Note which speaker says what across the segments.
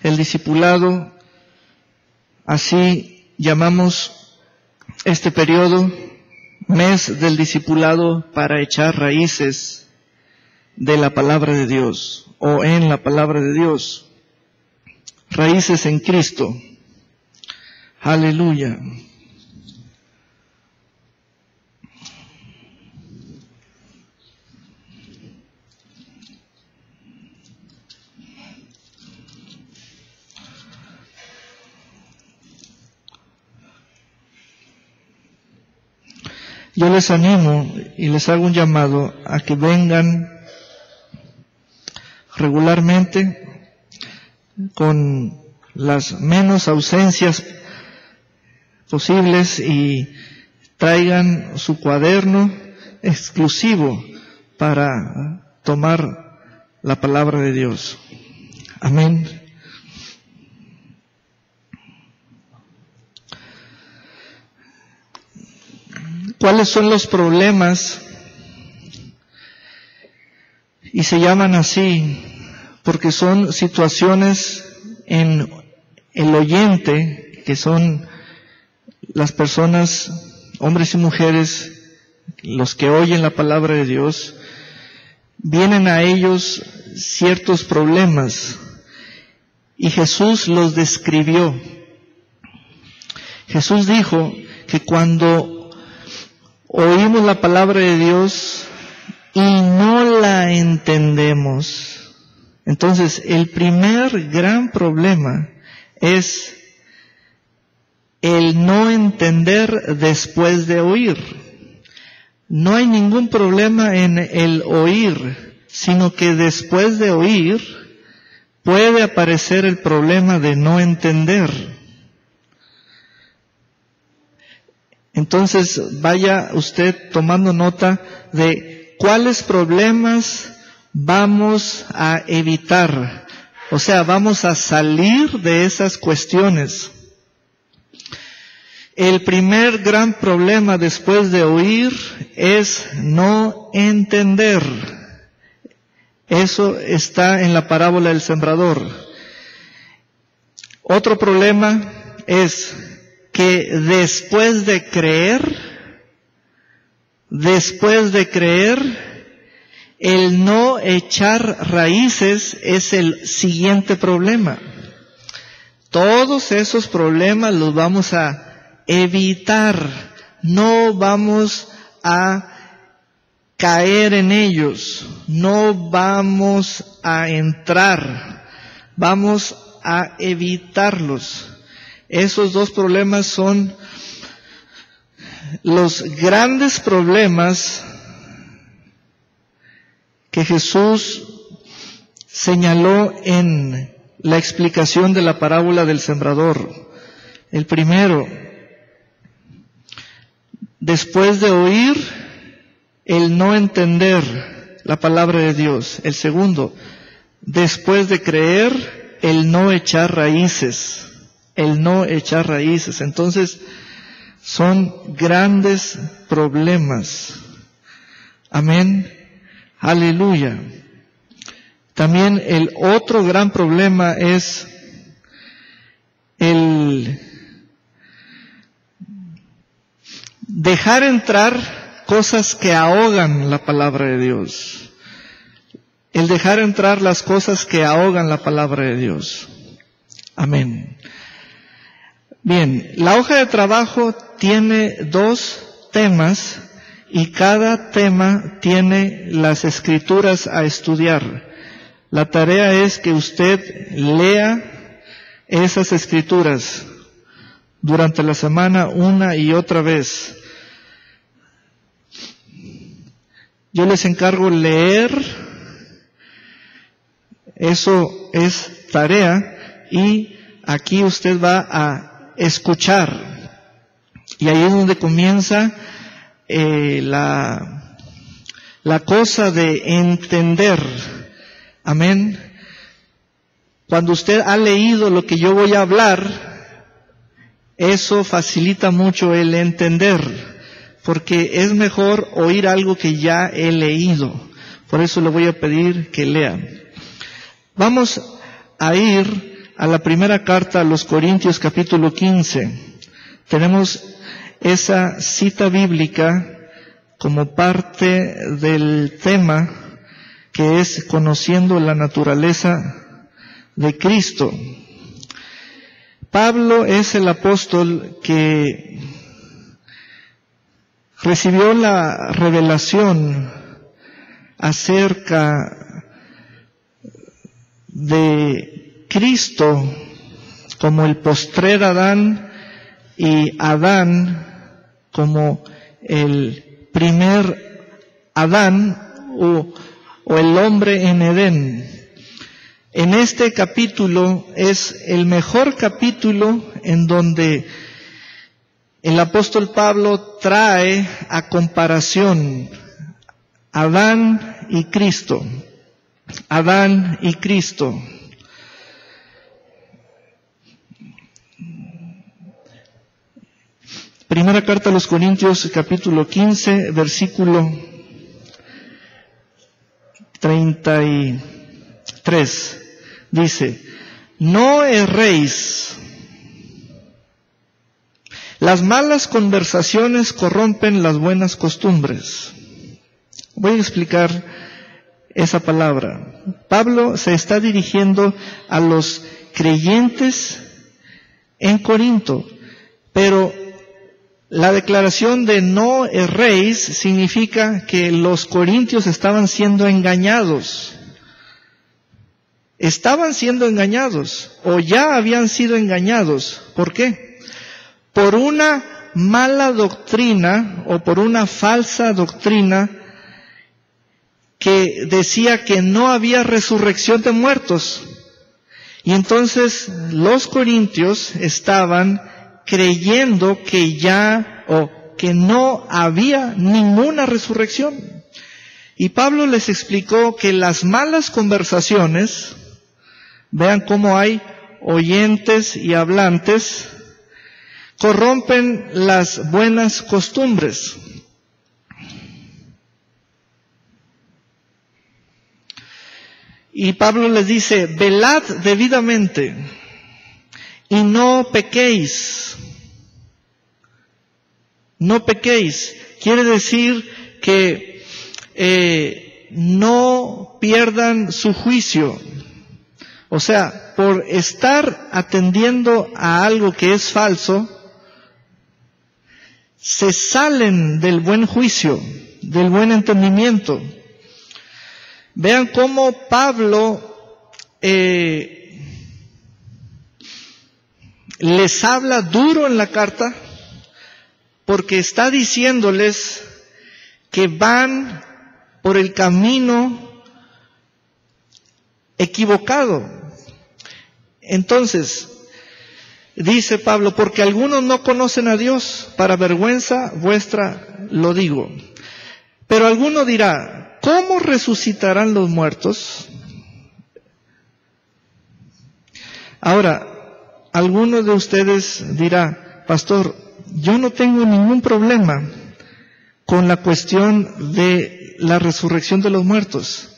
Speaker 1: El discipulado, así llamamos este periodo, mes del discipulado para echar raíces de la palabra de Dios o en la palabra de Dios. Raíces en Cristo. Aleluya. Yo les animo y les hago un llamado a que vengan regularmente con las menos ausencias posibles y traigan su cuaderno exclusivo para tomar la palabra de Dios. Amén. ¿Cuáles son los problemas? Y se llaman así porque son situaciones en el oyente, que son las personas, hombres y mujeres, los que oyen la palabra de Dios, vienen a ellos ciertos problemas y Jesús los describió. Jesús dijo que cuando oímos la palabra de Dios y no la entendemos, entonces el primer gran problema es el no entender después de oír. No hay ningún problema en el oír, sino que después de oír puede aparecer el problema de no entender. Entonces vaya usted tomando nota de cuáles problemas vamos a evitar. O sea, vamos a salir de esas cuestiones. El primer gran problema después de oír es no entender. Eso está en la parábola del sembrador. Otro problema es que después de creer, el no echar raíces es el siguiente problema. Todos esos problemas los vamos a evitar, no vamos a caer en ellos, no vamos a entrar, vamos a evitarlos. Esos dos problemas son los grandes problemas que Jesús señaló en la explicación de la parábola del sembrador. El primero, después de oír, el no entender la palabra de Dios. El segundo, después de creer, el no echar raíces. Entonces, son grandes problemas. Amén. Aleluya. También el otro gran problema es el dejar entrar cosas que ahogan la palabra de Dios. El dejar entrar las cosas que ahogan la palabra de Dios. Amén. Bien, la hoja de trabajo tiene 2 temas y cada tema tiene las escrituras a estudiar. La tarea es que usted lea esas escrituras durante la semana una y otra vez. Yo les encargo leer, eso es tarea, y aquí usted va a escuchar. Y ahí es donde comienza la cosa de entender. Amén. Cuando usted ha leído lo que yo voy a hablar, eso facilita mucho el entender, porque es mejor oír algo que ya he leído. Por eso le voy a pedir que lean. Vamos a ir a la primera carta a los Corintios capítulo 15. Tenemos esa cita bíblica como parte del tema que es conociendo la naturaleza de Cristo. Pablo es el apóstol que recibió la revelación acerca de Cristo como el postrer Adán y Adán como el primer Adán o el hombre en Edén. En este capítulo es el mejor capítulo en donde el apóstol Pablo trae a comparación Adán y Cristo. Adán y Cristo. Primera carta a los Corintios, capítulo 15, versículo 33. Dice, no erréis. Las malas conversaciones corrompen las buenas costumbres. Voy a explicar esa palabra. Pablo se está dirigiendo a los creyentes en Corinto, pero la declaración de no erréis significa que los corintios estaban siendo engañados. Estaban siendo engañados o ya habían sido engañados. ¿Por qué? Por una mala doctrina o por una falsa doctrina que decía que no había resurrección de muertos. Y entonces los corintios estaban creyendo que ya o que no había ninguna resurrección. Y Pablo les explicó que las malas conversaciones, vean cómo hay oyentes y hablantes, corrompen las buenas costumbres. Y Pablo les dice, velad debidamente y no pequéis. No pequéis. Quiere decir que no pierdan su juicio. O sea, por estar atendiendo a algo que es falso, se salen del buen juicio, del buen entendimiento. Vean cómo Pablo les habla duro en la carta, porque está diciéndoles que van por el camino equivocado. Entonces, dice Pablo, porque algunos no conocen a Dios, para vergüenza vuestra lo digo. Pero alguno dirá, ¿cómo resucitarán los muertos? Ahora, alguno de ustedes dirá, pastor, yo no tengo ningún problema con la cuestión de la resurrección de los muertos.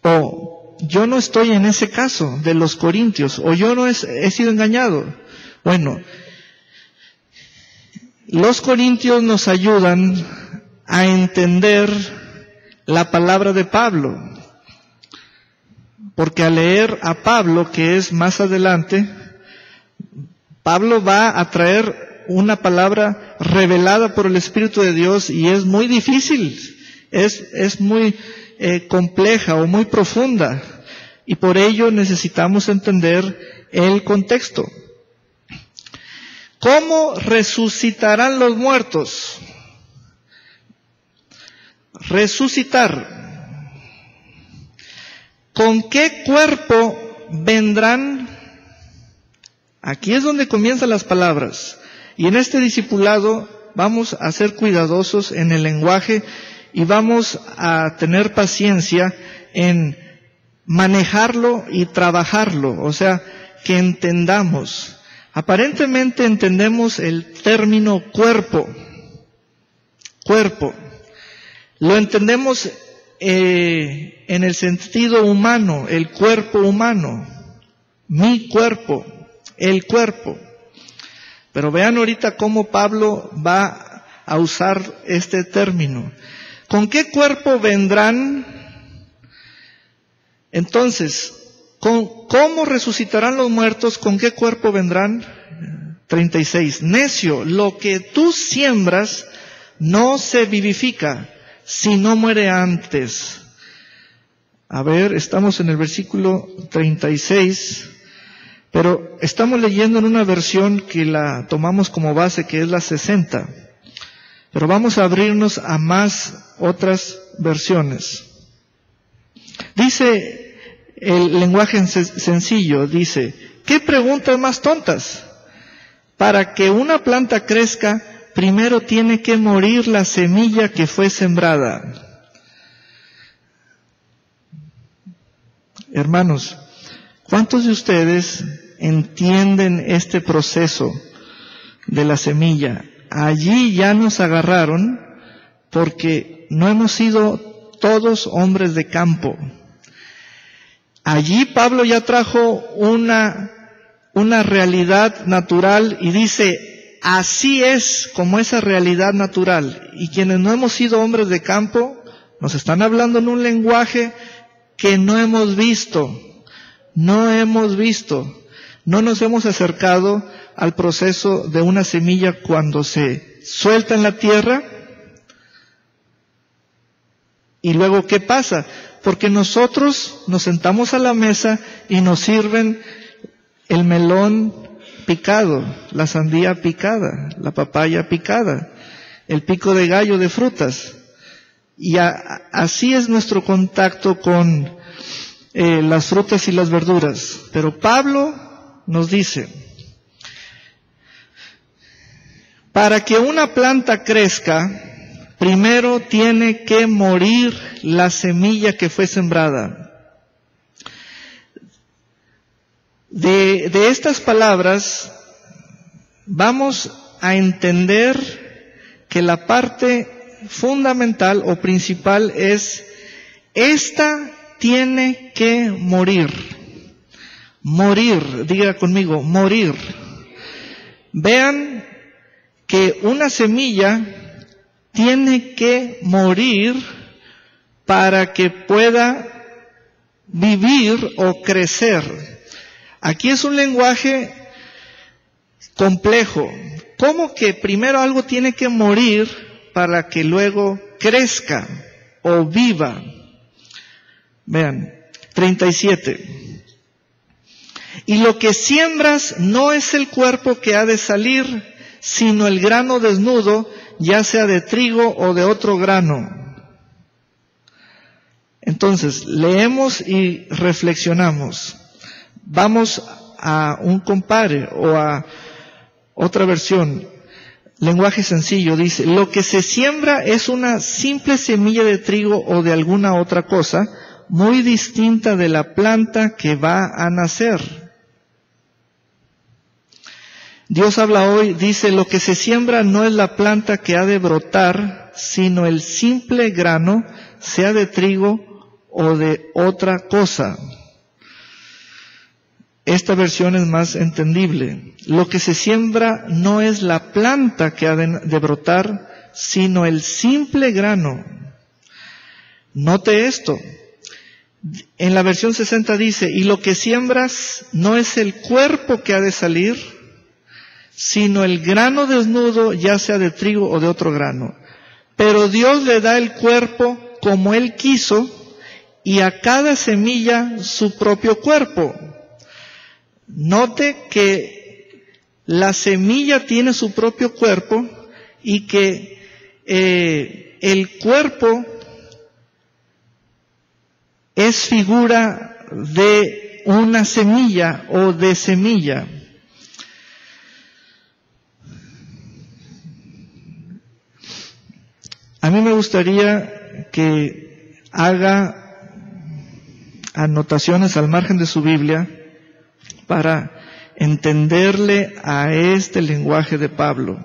Speaker 1: O yo no estoy en ese caso de los corintios, o yo no he sido engañado. Bueno, los corintios nos ayudan a entender la palabra de Pablo, porque al leer a Pablo, que es más adelante, Pablo va a traer una palabra revelada por el Espíritu de Dios y es muy difícil, es muy compleja o muy profunda, y por ello necesitamos entender el contexto. ¿Cómo resucitarán los muertos? Resucitar. ¿Con qué cuerpo vendrán? Aquí es donde comienzan las palabras. Y en este discipulado vamos a ser cuidadosos en el lenguaje y vamos a tener paciencia en manejarlo y trabajarlo. O sea, que entendamos. Aparentemente entendemos el término cuerpo. Cuerpo. Lo entendemos en el sentido humano, el cuerpo humano. mi cuerpo, el cuerpo. Pero vean ahorita cómo Pablo va a usar este término. ¿Con qué cuerpo vendrán? Entonces, ¿cómo resucitarán los muertos? ¿Con qué cuerpo vendrán? 36. Necio, lo que tú siembras no se vivifica, si no muere antes. A ver, estamos en el versículo 36, pero estamos leyendo en una versión que la tomamos como base, que es la 60. Pero vamos a abrirnos a más otras versiones. Dice el lenguaje sencillo, dice, ¿qué preguntas más tontas? Para que una planta crezca, primero tiene que morir la semilla que fue sembrada. Hermanos, ¿cuántos de ustedes entienden este proceso de la semilla? Allí ya nos agarraron porque no hemos sido todos hombres de campo. Allí Pablo ya trajo una realidad natural y dice, así es como esa realidad natural. Y quienes no hemos sido hombres de campo, nos están hablando en un lenguaje que no hemos visto, no nos hemos acercado al proceso de una semilla cuando se suelta en la tierra. Y luego, ¿qué pasa? Porque nosotros nos sentamos a la mesa y nos sirven el melón picado, la sandía picada, la papaya picada, el pico de gallo de frutas. Y así es nuestro contacto con las frutas y las verduras. Pero Pablo nos dice, para que una planta crezca, primero tiene que morir la semilla que fue sembrada. De estas palabras vamos a entender que la parte fundamental o principal es, esta tiene que morir. Morir, diga conmigo, morir. Vean que una semilla tiene que morir para que pueda vivir o crecer. Aquí es un lenguaje complejo. ¿Cómo que primero algo tiene que morir para que luego crezca o viva? Vean, 37. Y lo que siembras no es el cuerpo que ha de salir, sino el grano desnudo, ya sea de trigo o de otro grano. Entonces, leemos y reflexionamos. Vamos a un compare o a otra versión. Lenguaje sencillo, dice, lo que se siembra es una simple semilla de trigo o de alguna otra cosa, muy distinta de la planta que va a nacer. Dios habla hoy, dice, lo que se siembra no es la planta que ha de brotar, sino el simple grano, sea de trigo o de otra cosa. Esta versión es más entendible. Lo que se siembra no es la planta que ha de brotar, sino el simple grano. Note esto. En la versión 60 dice, y lo que siembras no es el cuerpo que ha de salir, sino el grano desnudo, ya sea de trigo o de otro grano. Pero Dios le da el cuerpo como Él quiso, y a cada semilla su propio cuerpo. Note que la semilla tiene su propio cuerpo y que el cuerpo es figura de una semilla o de semilla. A mí me gustaría que haga anotaciones al margen de su Biblia para entenderle a este lenguaje de Pablo.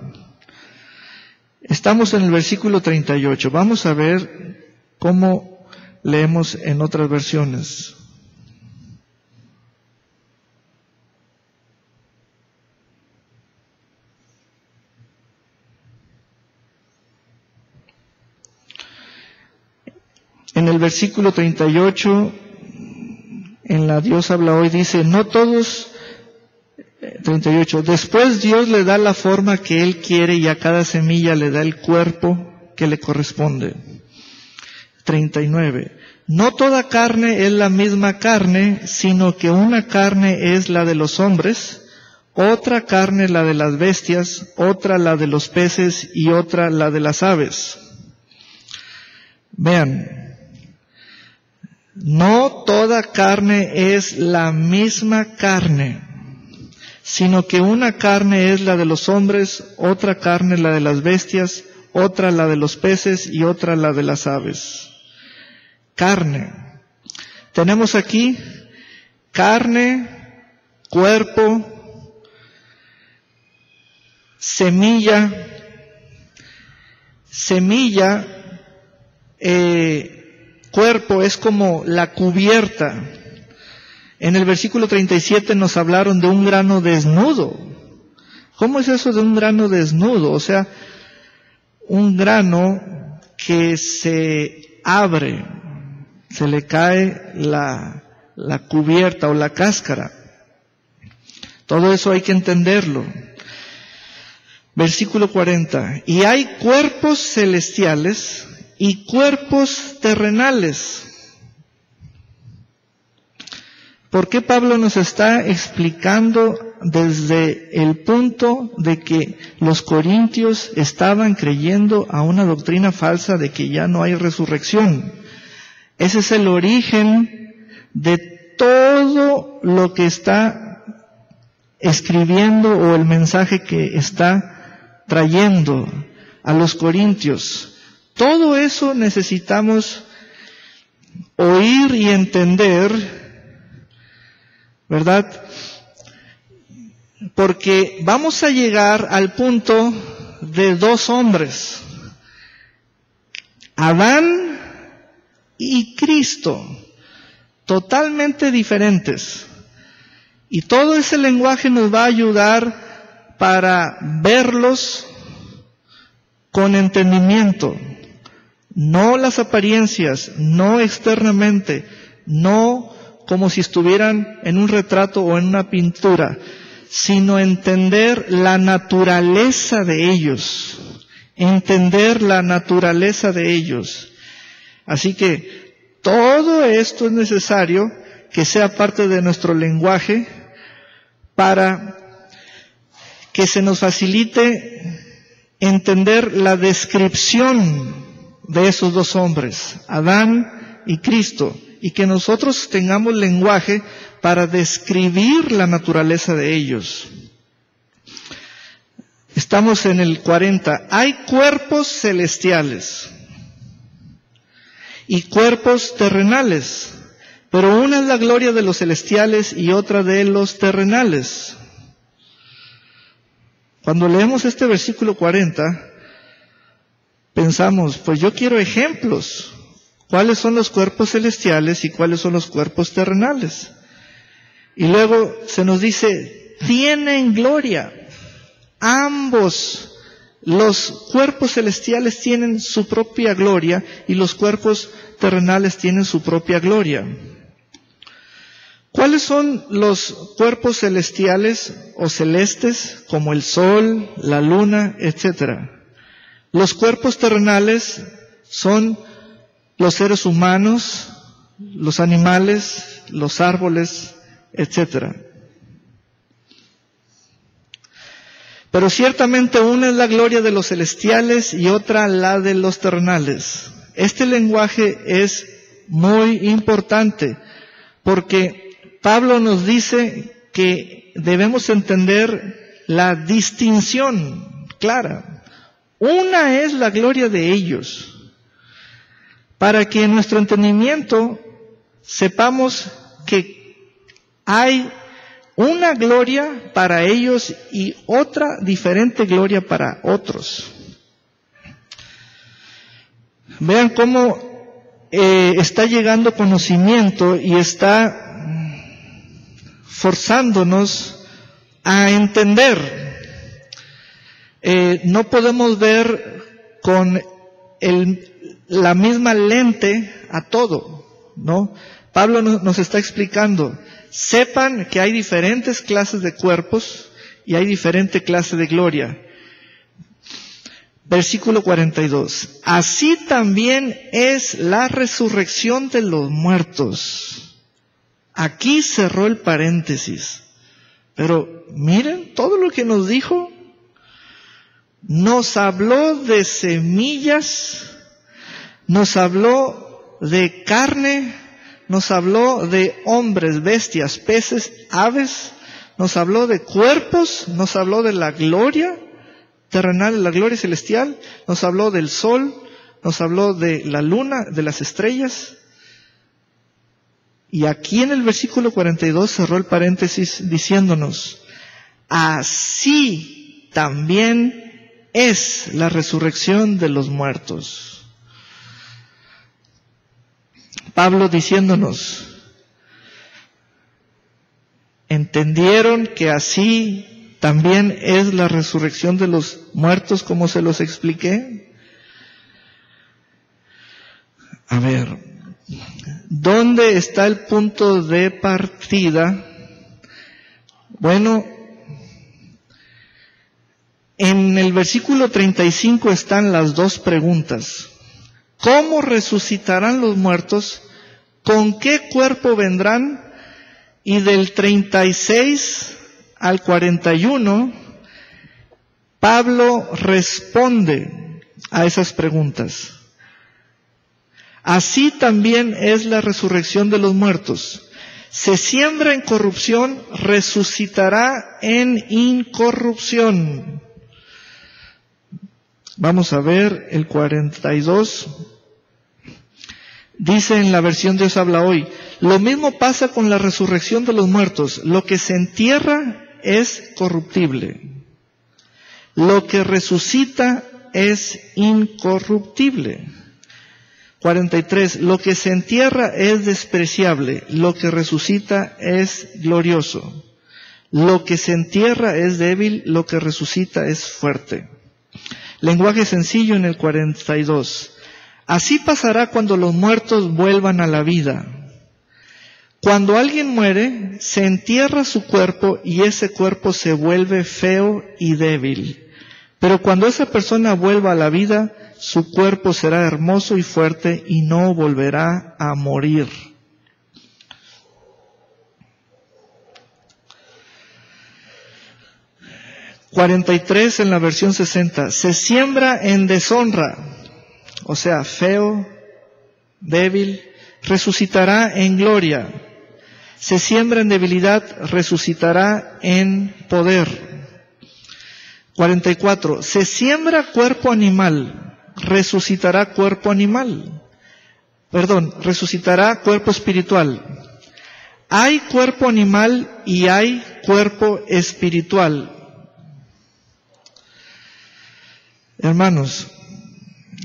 Speaker 1: Estamos en el versículo 38. Vamos a ver cómo leemos en otras versiones. En el versículo 38, en la Dios habla hoy, dice, no todos, 38, después Dios le da la forma que Él quiere y a cada semilla le da el cuerpo que le corresponde. 39, no toda carne es la misma carne, sino que una carne es la de los hombres, otra carne la de las bestias, otra la de los peces y otra la de las aves. Vean, no toda carne es la misma carne, sino que una carne es la de los hombres, otra carne la de las bestias, otra la de los peces y otra la de las aves. Carne. Tenemos aquí carne, cuerpo, semilla, cuerpo es como la cubierta. En el versículo 37 nos hablaron de un grano desnudo. ¿Cómo es eso de un grano desnudo? O sea, un grano que se abre, se le cae la cubierta o la cáscara. Todo eso hay que entenderlo. Versículo 40. Y hay cuerpos celestiales y cuerpos terrenales. ¿Por qué Pablo nos está explicando desde el punto de que los corintios estaban creyendo a una doctrina falsa de que ya no hay resurrección? Ese es el origen de todo lo que está escribiendo o el mensaje que está trayendo a los corintios. Todo eso necesitamos oír y entender, ¿verdad? Porque vamos a llegar al punto de dos hombres, Adán y Cristo, totalmente diferentes. Y todo ese lenguaje nos va a ayudar para verlos con entendimiento, no las apariencias, no externamente, no como si estuvieran en un retrato o en una pintura, sino entender la naturaleza de ellos, entender la naturaleza de ellos. Así que todo esto es necesario que sea parte de nuestro lenguaje para que se nos facilite entender la descripción de esos dos hombres, Adán y Cristo, y que nosotros tengamos lenguaje para describir la naturaleza de ellos. Estamos en el 40. Hay cuerpos celestiales y cuerpos terrenales, pero una es la gloria de los celestiales y otra de los terrenales. Cuando leemos este versículo 40, pensamos, pues yo quiero ejemplos. ¿Cuáles son los cuerpos celestiales y cuáles son los cuerpos terrenales? Y luego se nos dice, tienen gloria. Ambos, los cuerpos celestiales tienen su propia gloria y los cuerpos terrenales tienen su propia gloria. ¿Cuáles son los cuerpos celestiales o celestes, como el sol, la luna, etcétera? Los cuerpos terrenales son los seres humanos, los animales, los árboles, etcétera. Pero ciertamente una es la gloria de los celestiales y otra la de los terrenales. Este lenguaje es muy importante porque Pablo nos dice que debemos entender la distinción clara. Una es la gloria de ellos, para que en nuestro entendimiento sepamos que hay una gloria para ellos y otra diferente gloria para otros. Vean cómo está llegando conocimiento y está forzándonos a entender. No podemos ver con la misma lente a todo, ¿no? Pablo nos está explicando, sepan que hay diferentes clases de cuerpos y hay diferente clase de gloria. Versículo 42. Así también es la resurrección de los muertos. Aquí cerró el paréntesis. Pero miren todo lo que nos dijo. Nos habló de semillas, nos habló de carne, nos habló de hombres, bestias, peces, aves, nos habló de cuerpos, nos habló de la gloria terrenal, de la gloria celestial, nos habló del sol, nos habló de la luna, de las estrellas. Y aquí en el versículo 42 cerró el paréntesis diciéndonos, así también es la resurrección de los muertos. Pablo diciéndonos, ¿entendieron que así también es la resurrección de los muertos como se los expliqué? A ver, ¿dónde está el punto de partida? Bueno, en el versículo 35 están las dos preguntas. ¿Cómo resucitarán los muertos? ¿Con qué cuerpo vendrán? Y del 36 al 41, Pablo responde a esas preguntas. Así también es la resurrección de los muertos. Se siembra en corrupción, resucitará en incorrupción. Vamos a ver el 42. Dice en la versión Dios habla hoy, lo mismo pasa con la resurrección de los muertos. Lo que se entierra es corruptible. Lo que resucita es incorruptible. 43. Lo que se entierra es despreciable. Lo que resucita es glorioso. Lo que se entierra es débil. Lo que resucita es fuerte. Lenguaje sencillo en el 42. Así pasará cuando los muertos vuelvan a la vida. Cuando alguien muere, se entierra su cuerpo y ese cuerpo se vuelve feo y débil. Pero cuando esa persona vuelva a la vida, su cuerpo será hermoso y fuerte y no volverá a morir. ...43 en la versión 60... se siembra en deshonra, o sea, feo, débil, resucitará en gloria. Se siembra en debilidad, resucitará en poder. 44. Se siembra cuerpo animal, resucitará cuerpo animal. Resucitará cuerpo espiritual. Hay cuerpo animal y hay cuerpo espiritual. Hermanos,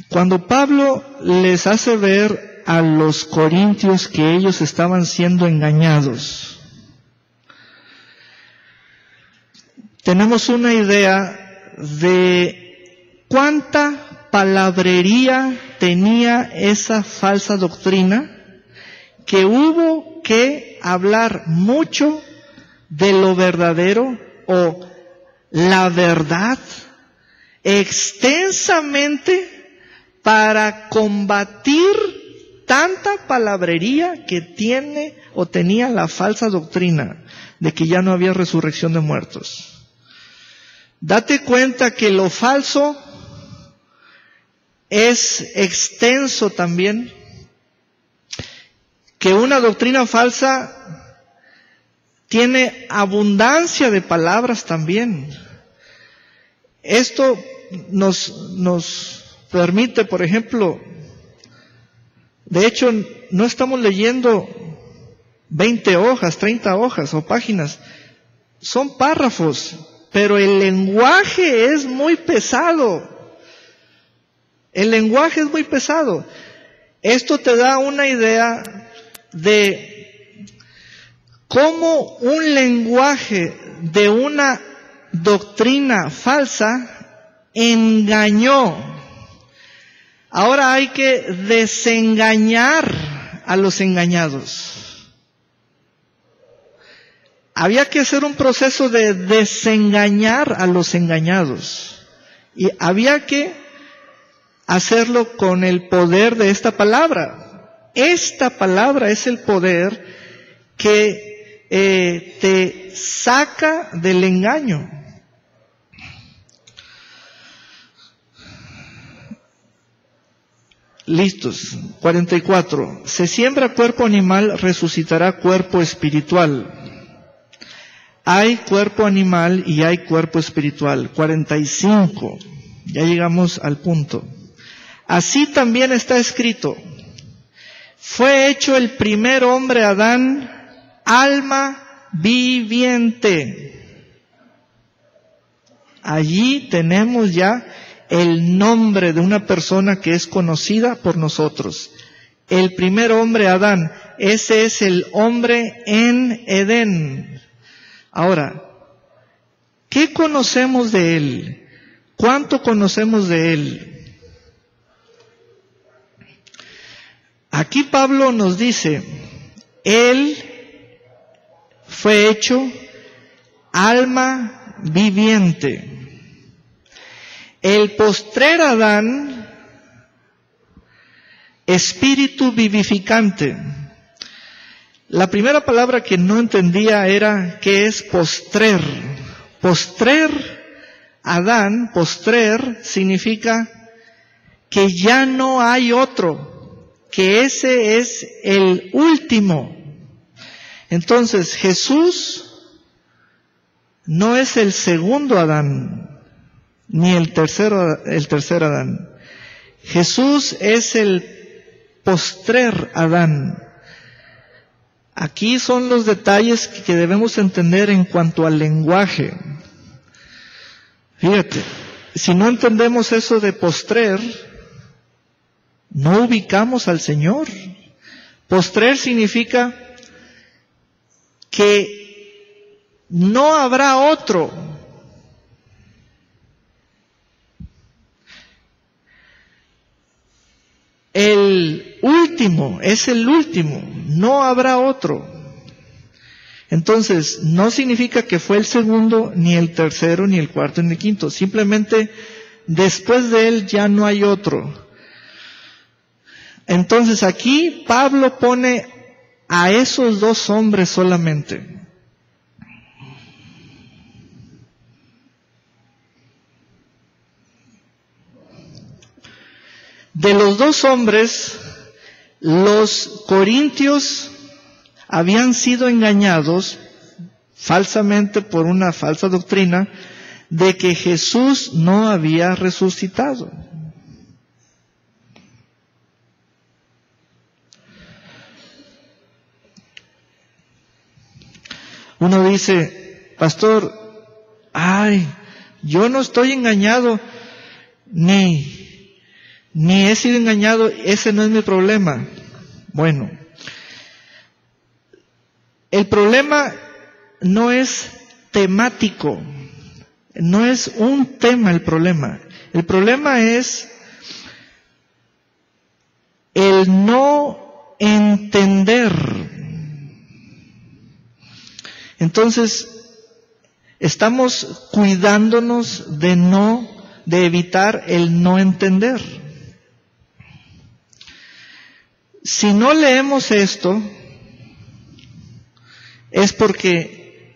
Speaker 1: cuando Pablo les hace ver a los corintios que ellos estaban siendo engañados, tenemos una idea de cuánta palabrería tenía esa falsa doctrina, que hubo que hablar mucho de lo verdadero o la verdad extensamente para combatir tanta palabrería que tiene o tenía la falsa doctrina de que ya no había resurrección de muertos. Date cuenta que lo falso es extenso también, que una doctrina falsa tiene abundancia de palabras también. Esto nos permite, por ejemplo, de hecho, no estamos leyendo 20 hojas, 30 hojas o páginas, son párrafos, pero el lenguaje es muy pesado. El lenguaje es muy pesado. Esto te da una idea de cómo un lenguaje de una doctrina falsa engañó Ahora hay que desengañar a los engañados. Había que hacer un proceso de desengañar a los engañados. Y había que hacerlo con el poder de esta palabra. Esta palabra es el poder que te saca del engaño. Listos. 44. Se siembra cuerpo animal, resucitará cuerpo espiritual. Hay cuerpo animal y hay cuerpo espiritual. 45. Ya llegamos al punto. Así también está escrito. Fue hecho el primer hombre Adán, alma viviente. Allí tenemos ya el nombre de una persona que es conocida por nosotros. El primer hombre, Adán, ese es el hombre en Edén. Ahora, ¿qué conocemos de él? ¿Cuánto conocemos de él? Aquí Pablo nos dice, él fue hecho alma viviente. El postrer Adán, espíritu vivificante. La primera palabra que no entendía era ¿qué es postrer? Postrer, Adán, postrer significa que ya no hay otro, que ese es el último. Entonces Jesús no es el segundo Adán, ni el tercer Adán. Jesús es el postrer Adán. Aquí son los detalles que debemos entender en cuanto al lenguaje. Fíjate, si no entendemos eso de postrer, no ubicamos al Señor. Postrer significa que no habrá otro. El último es el último, no habrá otro. Entonces, no significa que fue el segundo, ni el tercero, ni el cuarto, ni el quinto. Simplemente, después de él ya no hay otro. Entonces, aquí Pablo pone a esos dos hombres solamente. De los dos hombres, los corintios habían sido engañados falsamente por una falsa doctrina de que Jesús no había resucitado. Uno dice, pastor, yo no estoy engañado, ni he sido engañado, ese no es mi problema. Bueno, el problema no es temático, no es un tema el problema. El problema es el no entender. Entonces, estamos cuidándonos de evitar el no entender. Si no leemos esto, es porque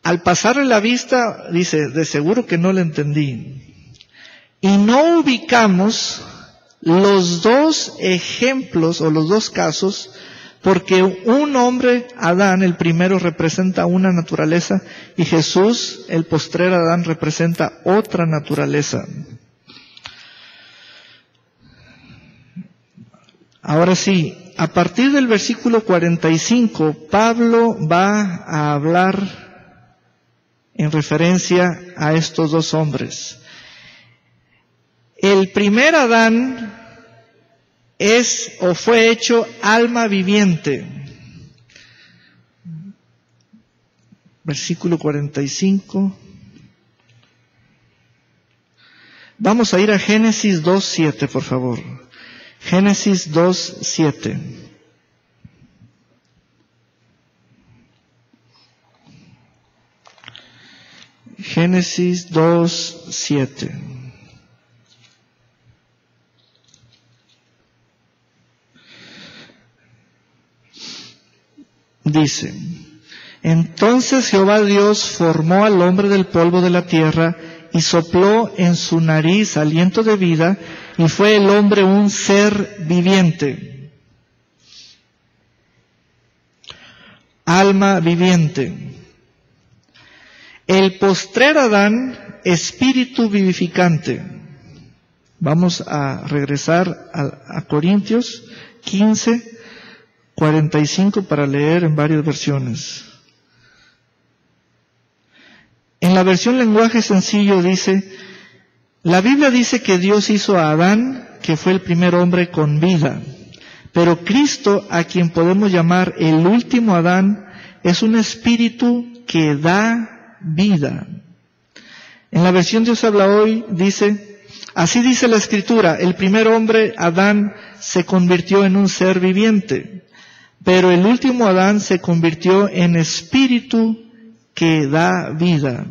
Speaker 1: al pasarle la vista, dice, de seguro que no lo entendí. Y no ubicamos los dos ejemplos o los dos casos, porque un hombre, Adán, el primero, representa una naturaleza, y Jesús, el postrer Adán, representa otra naturaleza. Ahora sí, a partir del versículo 45, Pablo va a hablar en referencia a estos dos hombres. El primer Adán es o fue hecho alma viviente. Versículo 45. Vamos a ir a Génesis 2:7, por favor. Génesis 2:7. Génesis 2:7. Dice: entonces Jehová Dios formó al hombre del polvo de la tierra y sopló en su nariz aliento de vida, y fue el hombre un ser viviente, alma viviente. El postrer Adán, espíritu vivificante. Vamos a regresar a Corintios 15:45 para leer en varias versiones. En la versión lenguaje sencillo dice: la Biblia dice que Dios hizo a Adán, que fue el primer hombre con vida, pero Cristo, a quien podemos llamar el último Adán, es un espíritu que da vida. En la versión Dios habla hoy dice: así dice la Escritura, el primer hombre, Adán, se convirtió en un ser viviente, pero el último Adán se convirtió en espíritu que da vida.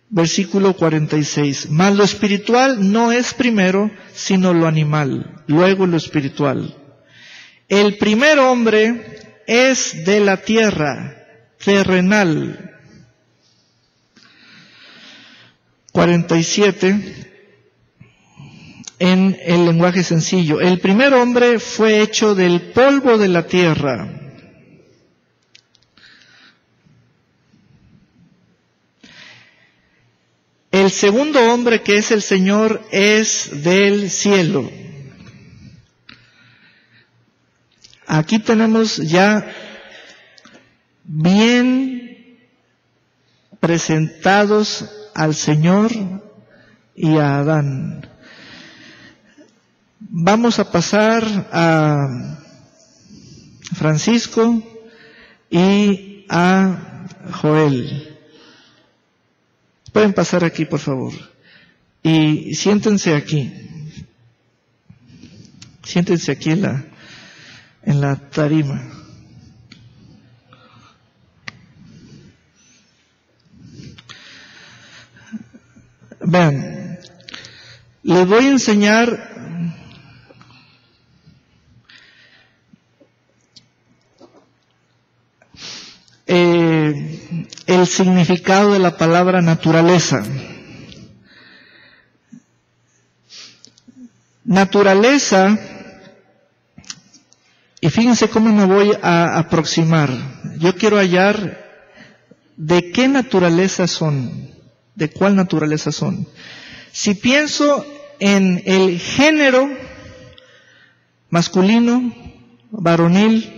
Speaker 1: Versículo 46. Mas lo espiritual no es primero, sino lo animal, luego lo espiritual. El primer hombre es de la tierra, terrenal. 47. En el lenguaje sencillo: el primer hombre fue hecho del polvo de la tierra. El segundo hombre, que es el Señor, es del cielo. Aquí tenemos ya bien presentados al Señor y a Adán. Vamos a pasar a Francisco y a Joel. Pueden pasar aquí, por favor. Y siéntense aquí. Siéntense aquí en la tarima. Vean, les voy a enseñar el significado de la palabra naturaleza. Naturaleza, y fíjense cómo me voy a aproximar. Yo quiero hallar de qué naturaleza son, de cuál naturaleza son. Si pienso en el género masculino, varonil,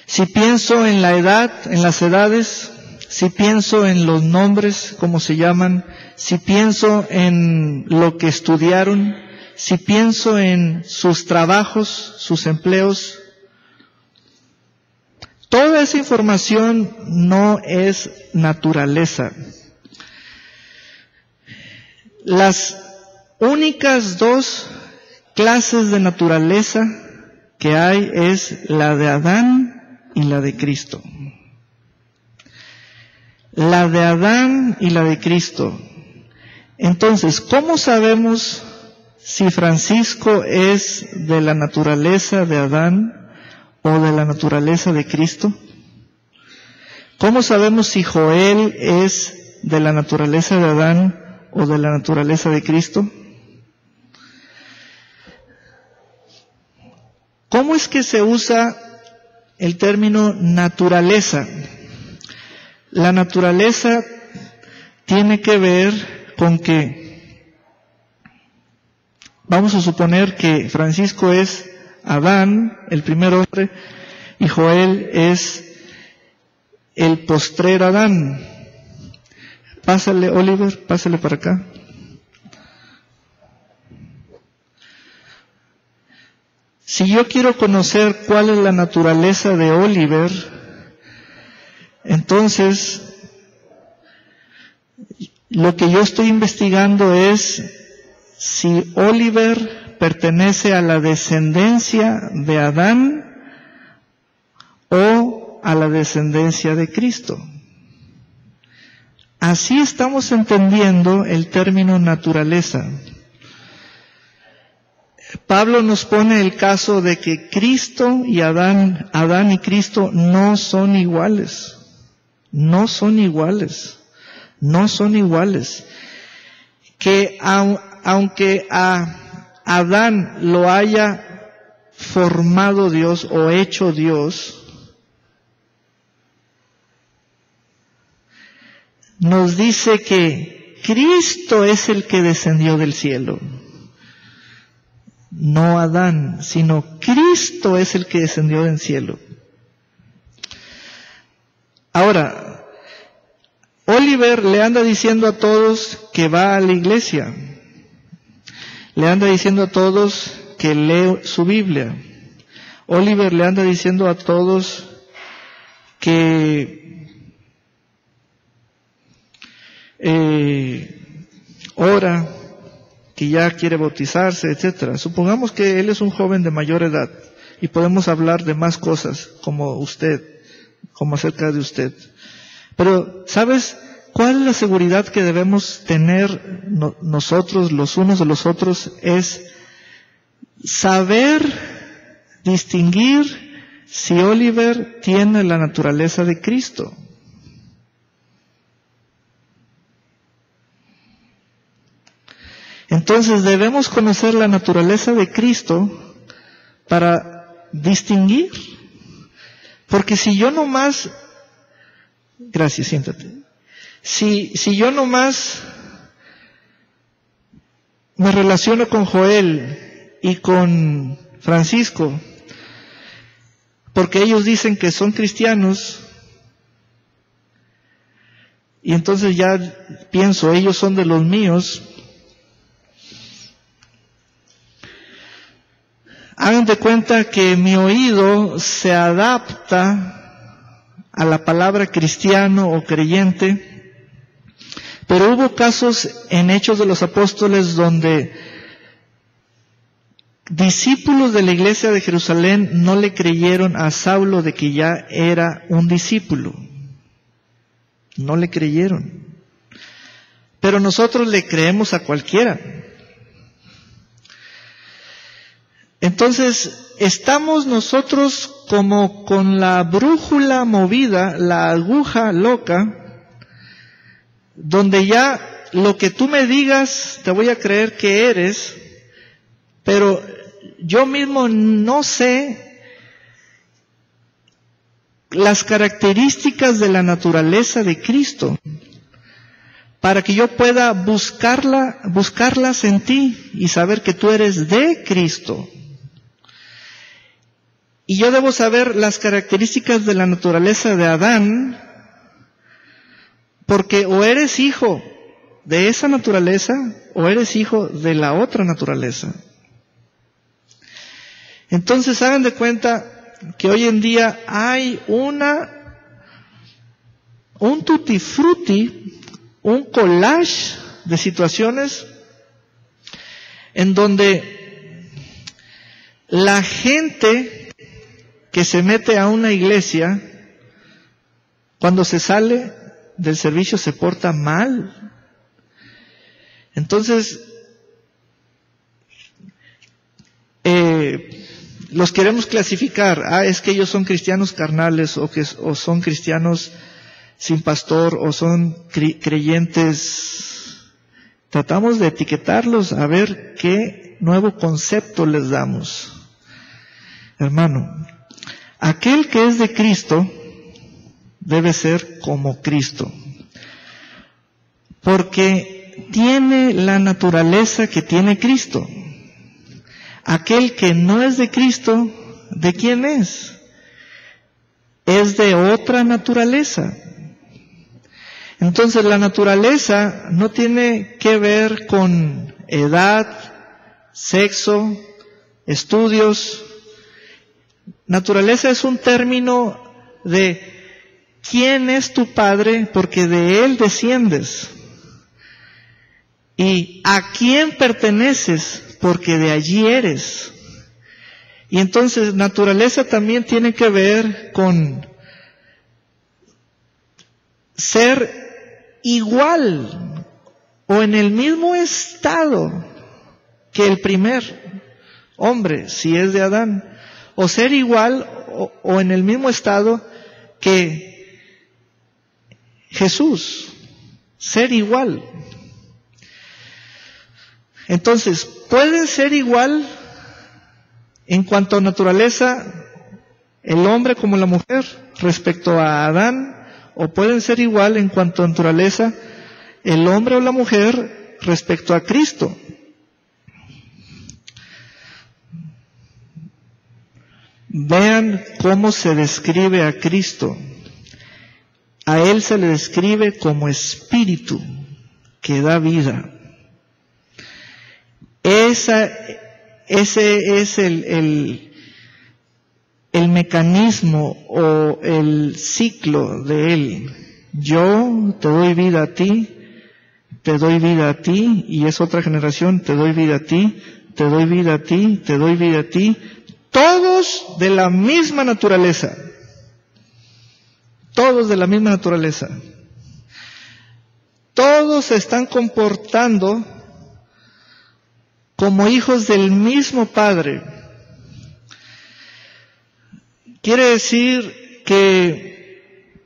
Speaker 1: si pienso en la edad, en las edades, si pienso en los nombres, cómo se llaman, si pienso en lo que estudiaron, si pienso en sus trabajos, sus empleos, toda esa información no es naturaleza. Las únicas dos clases de naturaleza que hay es la de Adán y la de Cristo. La de Adán y la de Cristo. Entonces, ¿cómo sabemos si Francisco es de la naturaleza de Adán o de la naturaleza de Cristo? ¿Cómo sabemos si Joel es de la naturaleza de Adán o de la naturaleza de Cristo? ¿Cómo es que se usa el término naturaleza? La naturaleza tiene que ver con que, vamos a suponer que Francisco es Adán, el primer hombre, y Joel es el postrer Adán. Pásale, Oliver, pásale para acá. Si yo quiero conocer cuál es la naturaleza de Oliver, entonces Lo que yo estoy investigando es si Oliver pertenece a la descendencia de Adán o a la descendencia de Cristo. Así estamos entendiendo el término naturaleza. Pablo nos pone el caso de que Cristo y Adán y Cristo no son iguales. No son iguales. No son iguales. Que aunque a Adán lo haya formado Dios o hecho Dios, nos dice que Cristo es el que descendió del cielo. No Adán, sino Cristo es el que descendió del cielo. Ahora, Oliver le anda diciendo a todos que va a la iglesia. Le anda diciendo a todos que lee su Biblia. Oliver le anda diciendo a todos que ora, que ya quiere bautizarse, etcétera. Supongamos que él es un joven de mayor edad y podemos hablar de más cosas como usted, como acerca de usted. Pero, ¿sabes cuál es la seguridad que debemos tener nosotros, los unos de los otros? Es saber distinguir si Oliver tiene la naturaleza de Cristo. Entonces debemos conocer la naturaleza de Cristo para distinguir. Porque si yo nomás, gracias, siéntate. Si yo nomás me relaciono con Joel y con Francisco, porque ellos dicen que son cristianos, y entonces ya pienso, ellos son de los míos. Hagan de cuenta que mi oído se adapta a la palabra cristiano o creyente, pero hubo casos en Hechos de los Apóstoles donde discípulos de la iglesia de Jerusalén no le creyeron a Saulo de que ya era un discípulo. No le creyeron. Pero nosotros le creemos a cualquiera. Entonces, estamos nosotros como con la brújula movida, la aguja loca, donde ya lo que tú me digas te voy a creer que eres, pero yo mismo no sé las características de la naturaleza de Cristo para que yo pueda buscarlas en ti y saber que tú eres de Cristo. Y yo debo saber las características de la naturaleza de Adán, porque o eres hijo de esa naturaleza, o eres hijo de la otra naturaleza. Entonces hagan de cuenta que hoy en día hay un tutti frutti, un collage de situaciones en donde la gente que se mete a una iglesia, cuando se sale del servicio se porta mal. Entonces, los queremos clasificar. Es que ellos son cristianos carnales, o son cristianos sin pastor, o son creyentes. Tratamos de etiquetarlos a ver qué nuevo concepto les damos. Hermano, aquel que es de Cristo debe ser como Cristo, porque tiene la naturaleza que tiene Cristo. Aquel que no es de Cristo, ¿de quién es? Es de otra naturaleza. Entonces la naturaleza no tiene que ver con edad, sexo, estudios. Naturaleza es un término de quién es tu padre, porque de él desciendes. y a quién perteneces, porque de allí eres. Y entonces naturaleza también tiene que ver con ser igual o en el mismo estado que el primer hombre, si es de Adán, o ser igual o en el mismo estado que Jesús, ser igual. Entonces, ¿pueden ser igual en cuanto a naturaleza el hombre como la mujer respecto a Adán? ¿O pueden ser igual en cuanto a naturaleza el hombre o la mujer respecto a Cristo? Vean cómo se describe a Cristo. A Él se le describe como espíritu que da vida. Ese es el mecanismo o el ciclo de Él. Yo te doy vida a ti, te doy vida a ti, y es otra generación, te doy vida a ti, te doy vida a ti, te doy vida a ti. Todos de la misma naturaleza. Todos de la misma naturaleza. Todos se están comportando como hijos del mismo Padre. Quiere decir que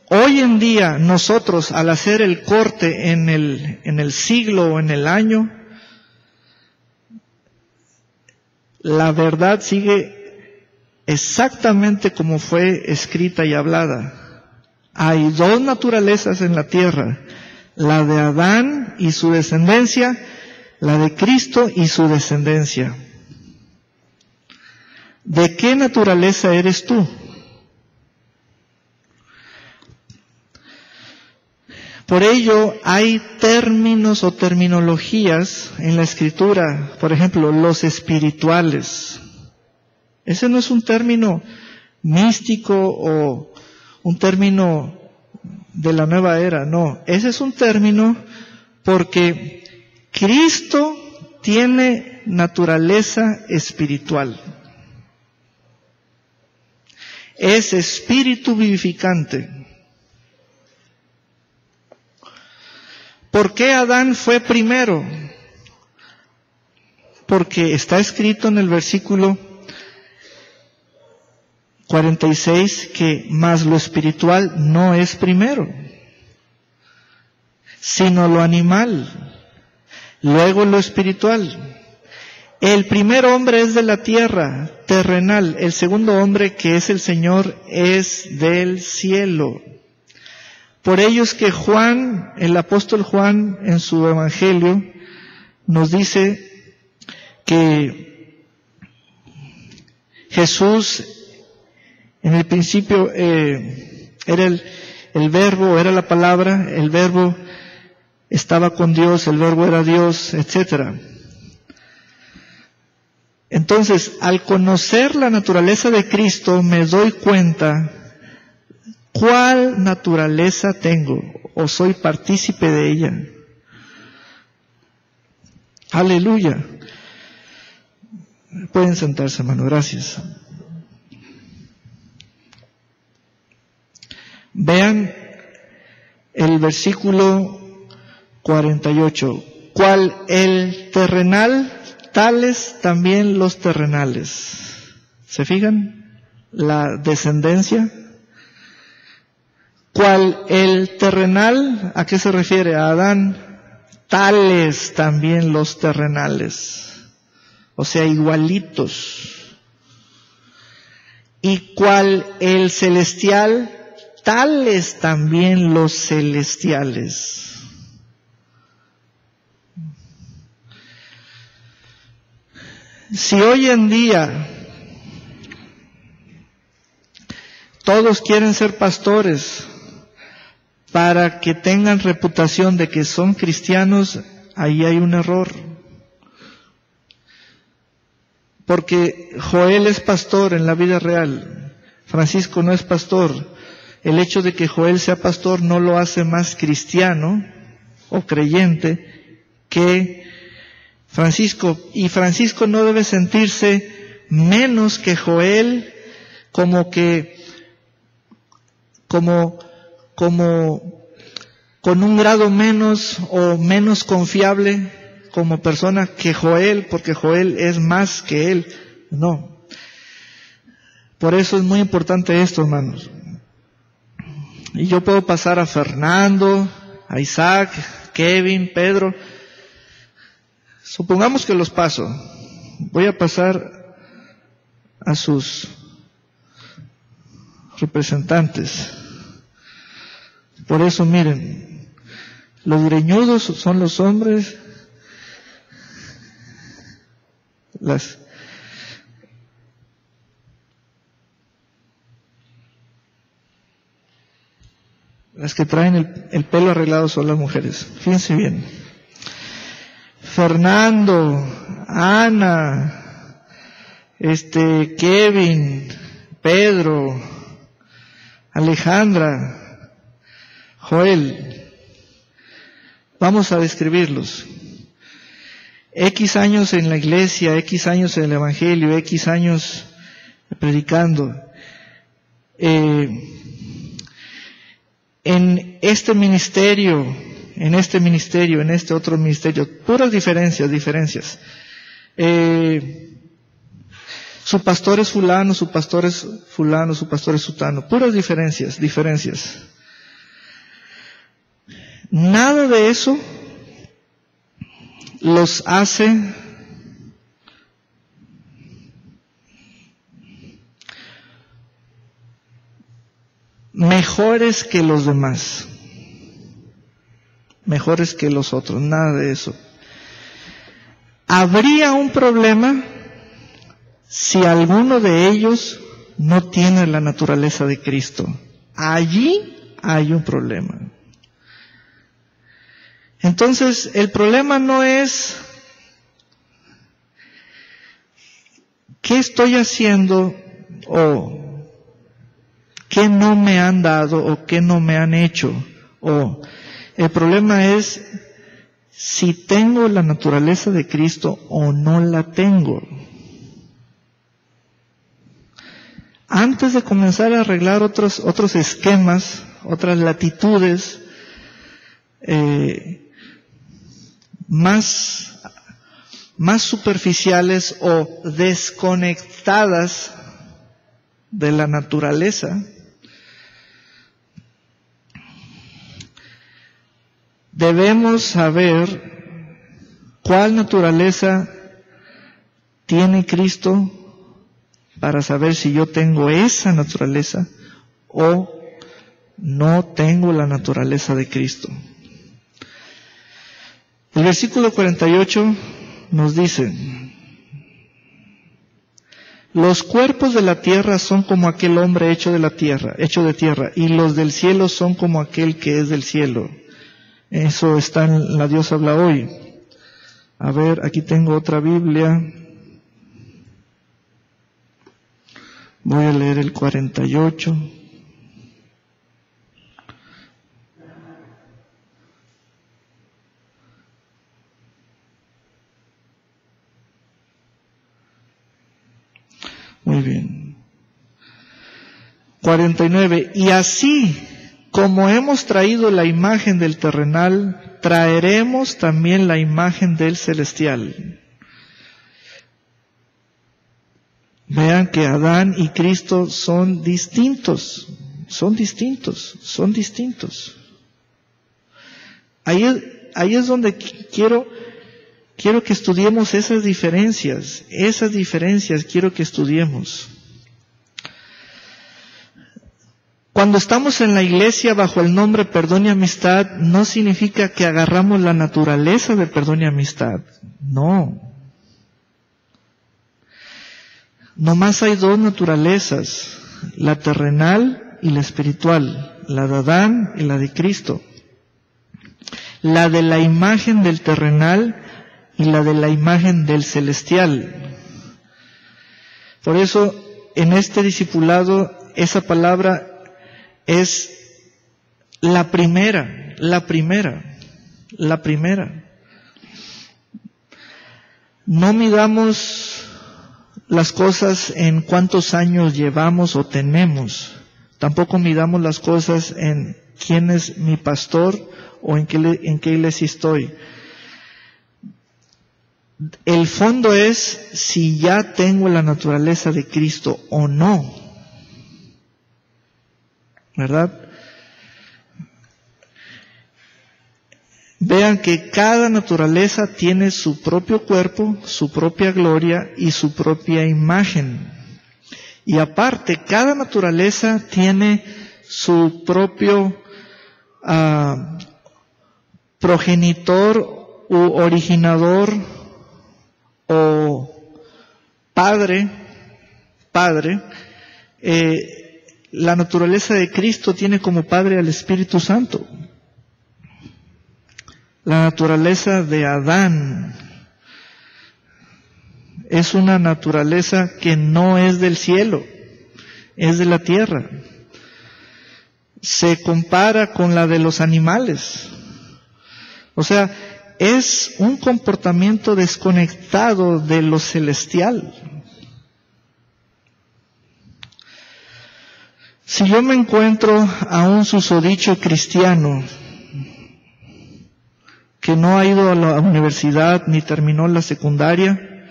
Speaker 1: hoy en día nosotros, al hacer el corte en el siglo o en el año, la verdad sigue exactamente como fue escrita y hablada. Hay dos naturalezas en la tierra, la de Adán y su descendencia, la de Cristo y su descendencia. ¿De qué naturaleza eres tú? Por ello, hay términos o terminologías en la Escritura, por ejemplo, los espirituales. Ese no es un término místico o un término de la nueva era, no. Ese es un término porque Cristo tiene naturaleza espiritual. Es espíritu vivificante. ¿Por qué Adán fue primero? Porque está escrito en el versículo 46 que más lo espiritual no es primero, sino lo animal, luego lo espiritual. El primer hombre es de la tierra, terrenal. El segundo hombre, que es el Señor, es del cielo. Por ello es que Juan, el apóstol Juan, en su evangelio, nos dice que Jesús, en el principio, era el verbo, era la palabra, el verbo estaba con Dios, el verbo era Dios, etcétera. Entonces, al conocer la naturaleza de Cristo, me doy cuenta cuál naturaleza tengo o soy partícipe de ella. Aleluya. Pueden sentarse, hermano, gracias. Vean el versículo 48. ¿Cuál el terrenal? Tales también los terrenales. ¿Se fijan? La descendencia. ¿Cuál el terrenal? ¿A qué se refiere? A Adán. Tales también los terrenales. O sea, igualitos. ¿Y cuál el celestial? Tales también los celestiales. Si hoy en día todos quieren ser pastores para que tengan reputación de que son cristianos, ahí hay un error. Porque Joel es pastor en la vida real, Francisco no es pastor. El hecho de que Joel sea pastor no lo hace más cristiano o creyente que Francisco. Y Francisco no debe sentirse menos que Joel, como con un grado menos o menos confiable como persona que Joel, porque Joel es más que él. No. Por eso es muy importante esto, hermanos. Y yo puedo pasar a Fernando, a Isaac, Kevin, Pedro. Supongamos que los paso. Voy a pasar a sus representantes. Por eso miren, los greñudos son los hombres, las que traen el pelo arreglado son las mujeres. Fíjense bien. Fernando, Ana, Kevin, Pedro, Alejandra, Joel. Vamos a describirlos. X años en la iglesia, X años en el evangelio, X años predicando. En este otro ministerio, puras diferencias. Su pastor es fulano, su pastor es fulano, su pastor es sutano, puras diferencias. Nada de eso los hace mejores que los demás, mejores que los otros, nada de eso. Habría un problema si alguno de ellos no tiene la naturaleza de Cristo. Allí hay un problema. Entonces, el problema no es qué estoy haciendo o qué no me han dado o qué no me han hecho. El problema es si tengo la naturaleza de Cristo o no la tengo. Antes de comenzar a arreglar otros esquemas, otras latitudes, más superficiales o desconectadas de la naturaleza, debemos saber cuál naturaleza tiene Cristo para saber si yo tengo esa naturaleza o no tengo la naturaleza de Cristo. El versículo 48 nos dice: los cuerpos de la tierra son como aquel hombre hecho de tierra, y los del cielo son como aquel que es del cielo. Eso está en la Dios habla hoy. A ver, aquí tengo otra Biblia. Voy a leer el 48. Muy bien. 49. Y así como hemos traído la imagen del terrenal, traeremos también la imagen del celestial. Vean que Adán y Cristo son distintos. Ahí es donde quiero que estudiemos esas diferencias quiero que estudiemos. Cuando estamos en la iglesia bajo el nombre Perdón y Amistad, no significa que agarramos la naturaleza de perdón y amistad. No. Nomás hay dos naturalezas, la terrenal y la espiritual, la de Adán y la de Cristo. La de la imagen del terrenal y la de la imagen del celestial. Por eso, en este discipulado, esa palabra es la primera. La primera. No midamos las cosas en cuántos años llevamos o tenemos. Tampoco midamos las cosas en quién es mi pastor o en qué iglesia estoy. El fondo es si ya tengo la naturaleza de Cristo o no. ¿Verdad? Vean que cada naturaleza tiene su propio cuerpo, su propia gloria y su propia imagen. Y aparte, cada naturaleza tiene su propio progenitor u originador o padre. La naturaleza de Cristo tiene como padre al Espíritu Santo. La naturaleza de Adán es una naturaleza que no es del cielo, es de la tierra. Se compara con la de los animales. O sea, es un comportamiento desconectado de lo celestial. Si yo me encuentro a un susodicho cristiano que no ha ido a la universidad ni terminó la secundaria,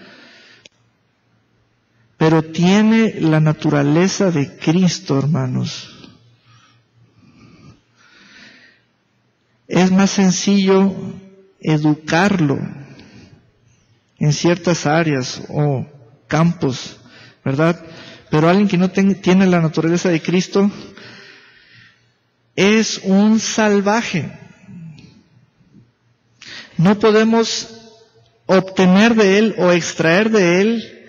Speaker 1: pero tiene la naturaleza de Cristo, hermanos, es más sencillo educarlo en ciertas áreas o campos, ¿verdad? Pero alguien que no tiene la naturaleza de Cristo es un salvaje. No podemos obtener de él o extraer de él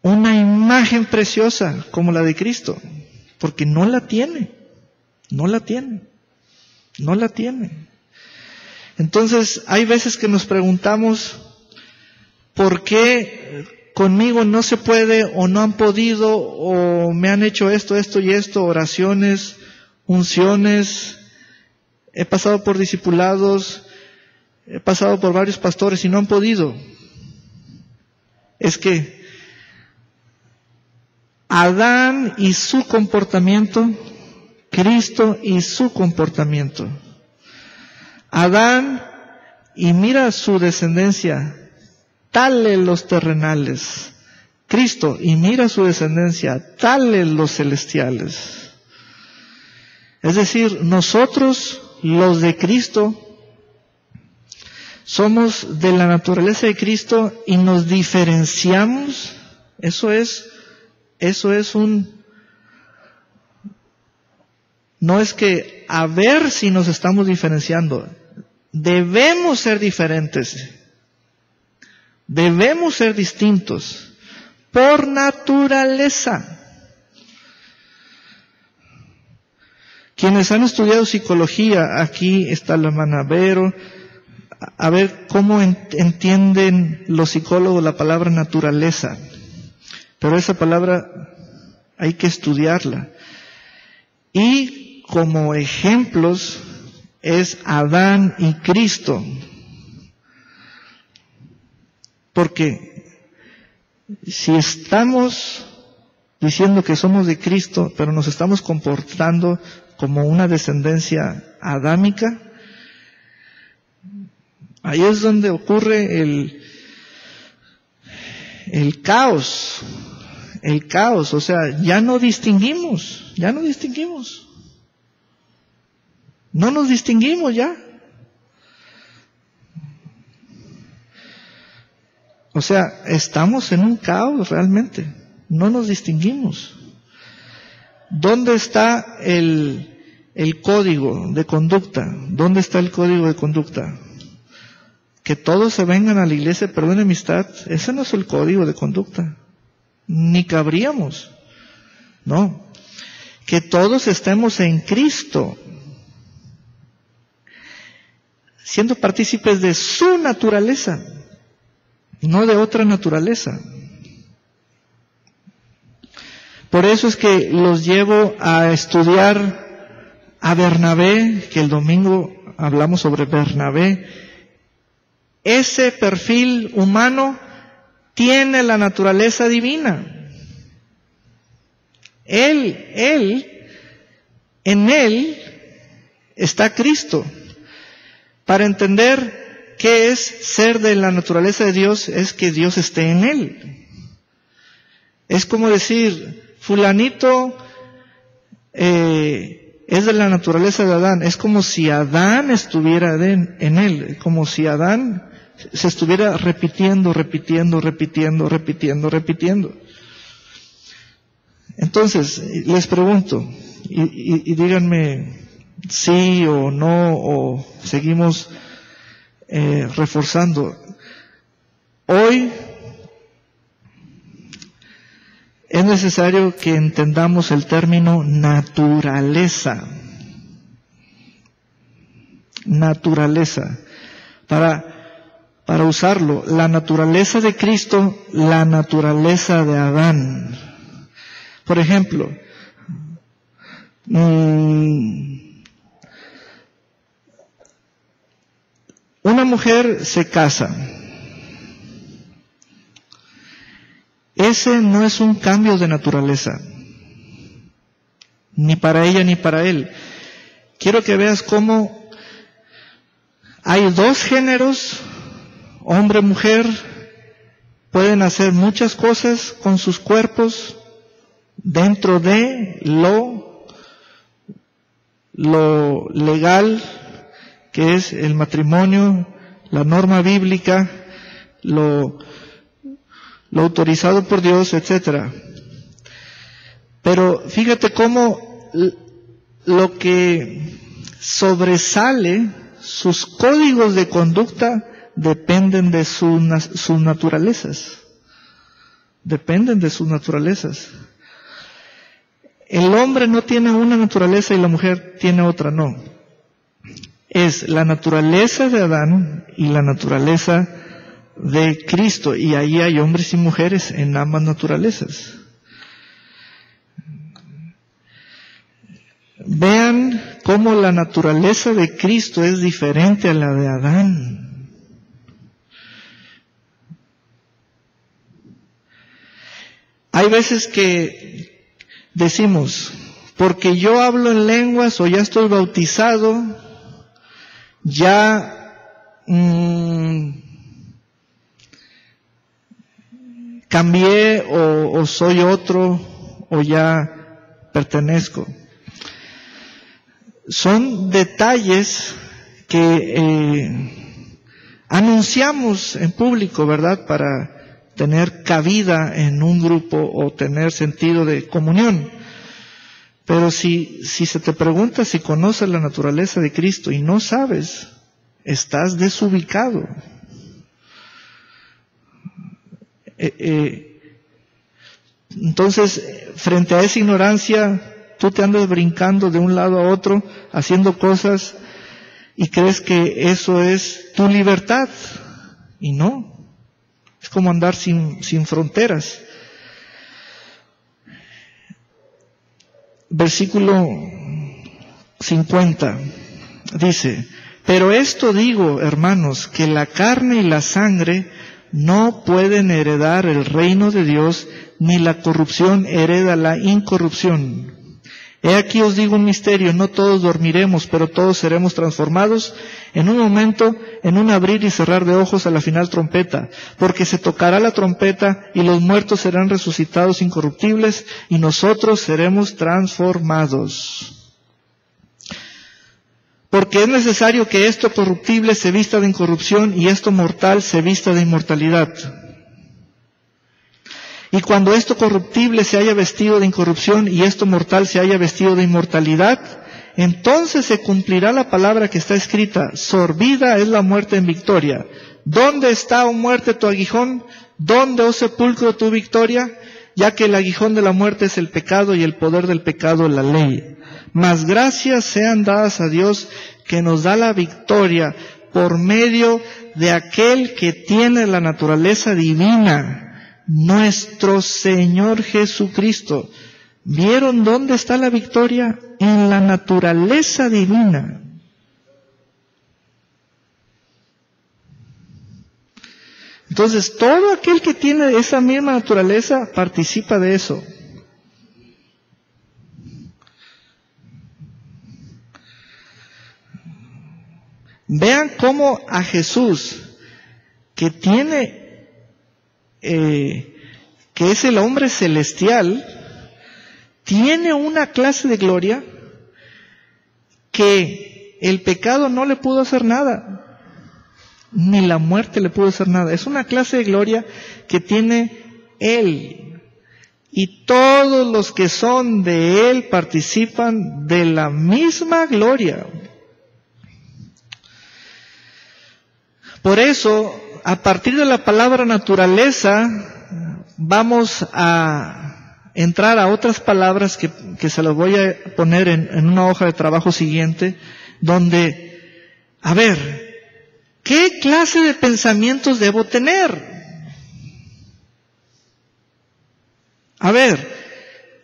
Speaker 1: una imagen preciosa como la de Cristo, porque no la tiene. Entonces, hay veces que nos preguntamos, ¿por qué conmigo no se puede o no han podido o me han hecho esto y esto, oraciones, unciones, he pasado por discipulados, he pasado por varios pastores y no han podido? Es que Adán y su comportamiento, Cristo y su comportamiento. Adán, y mira su descendencia, tales los terrenales. Cristo, y mira su descendencia, tales los celestiales. Es decir, nosotros, los de Cristo, somos de la naturaleza de Cristo y nos diferenciamos. Eso es no es que a ver si nos estamos diferenciando. Debemos ser diferentes. Debemos ser distintos. Por naturaleza. Quienes han estudiado psicología, aquí está la hermana Vero, a ver cómo entienden los psicólogos la palabra naturaleza. Pero esa palabra hay que estudiarla. Y como ejemplos es Adán y Cristo. Porque si estamos diciendo que somos de Cristo, pero nos estamos comportando como una descendencia adámica, ahí es donde ocurre el caos. El caos, o sea, ya no distinguimos. No nos distinguimos ya. O sea, estamos en un caos realmente. No nos distinguimos. ¿Dónde está el código de conducta? ¿Dónde está el código de conducta? Que todos se vengan a la iglesia, perdón, amistad. Ese no es el código de conducta. Ni cabríamos. No. Que todos estemos en Cristo, siendo partícipes de su naturaleza, no de otra naturaleza. Por eso es que los llevo a estudiar a Bernabé, que el domingo hablamos sobre Bernabé, ese perfil humano tiene la naturaleza divina. En él está Cristo. Para entender qué es ser de la naturaleza de Dios, es que Dios esté en él. Es como decir, fulanito es de la naturaleza de Adán. Es como si Adán estuviera en él, como si Adán se estuviera repitiendo. Entonces, les pregunto, y díganme sí o no, o seguimos reforzando. Hoy es necesario que entendamos el término naturaleza. Naturaleza. Para usarlo, la naturaleza de Cristo, la naturaleza de Adán. Por ejemplo, una mujer se casa. Ese no es un cambio de naturaleza, ni para ella ni para él. Quiero que veas cómo hay dos géneros, hombre y mujer, pueden hacer muchas cosas con sus cuerpos dentro de lo legal, que es el matrimonio, la norma bíblica, lo autorizado por Dios, etcétera. Pero fíjate cómo lo que sobresale, sus códigos de conducta, dependen de sus naturalezas. Dependen de sus naturalezas. El hombre no tiene una naturaleza y la mujer tiene otra, no. Es la naturaleza de Adán y la naturaleza de Cristo, y ahí hay hombres y mujeres en ambas naturalezas. Vean cómo la naturaleza de Cristo es diferente a la de Adán. Hay veces que decimos, porque yo hablo en lenguas o ya estoy bautizado, ya cambié o soy otro o ya pertenezco. Son detalles que anunciamos en público, ¿verdad? Para tener cabida en un grupo o tener sentido de comunión. Pero si se te pregunta si conoces la naturaleza de Cristo y no sabes, estás desubicado. Entonces, frente a esa ignorancia, tú te andas brincando de un lado a otro, haciendo cosas, y crees que eso es tu libertad. Y no. Es como andar sin fronteras. Versículo 50 dice, pero esto digo, hermanos, que la carne y la sangre no pueden heredar el reino de Dios, ni la corrupción hereda la incorrupción. He aquí os digo un misterio, no todos dormiremos, pero todos seremos transformados en un momento, en un abrir y cerrar de ojos a la final trompeta, porque se tocará la trompeta y los muertos serán resucitados incorruptibles y nosotros seremos transformados. Porque es necesario que esto corruptible se vista de incorrupción y esto mortal se vista de inmortalidad. Y cuando esto corruptible se haya vestido de incorrupción y esto mortal se haya vestido de inmortalidad, entonces se cumplirá la palabra que está escrita, sorbida es la muerte en victoria. ¿Dónde está, oh muerte, tu aguijón? ¿Dónde, oh sepulcro, tu victoria? Ya que el aguijón de la muerte es el pecado y el poder del pecado la ley. Mas gracias sean dadas a Dios que nos da la victoria por medio de aquel que tiene la naturaleza divina, nuestro Señor Jesucristo. ¿Vieron dónde está la victoria? En la naturaleza divina. Entonces, todo aquel que tiene esa misma naturaleza participa de eso. Vean cómo a Jesús, que tiene, que es el hombre celestial, tiene una clase de gloria que el pecado no le pudo hacer nada, ni la muerte le pudo hacer nada. Es una clase de gloria que tiene Él, y todos los que son de Él participan de la misma gloria. Por eso, a partir de la palabra naturaleza, vamos a entrar a otras palabras que se las voy a poner en una hoja de trabajo siguiente, donde, a ver, ¿qué clase de pensamientos debo tener? A ver,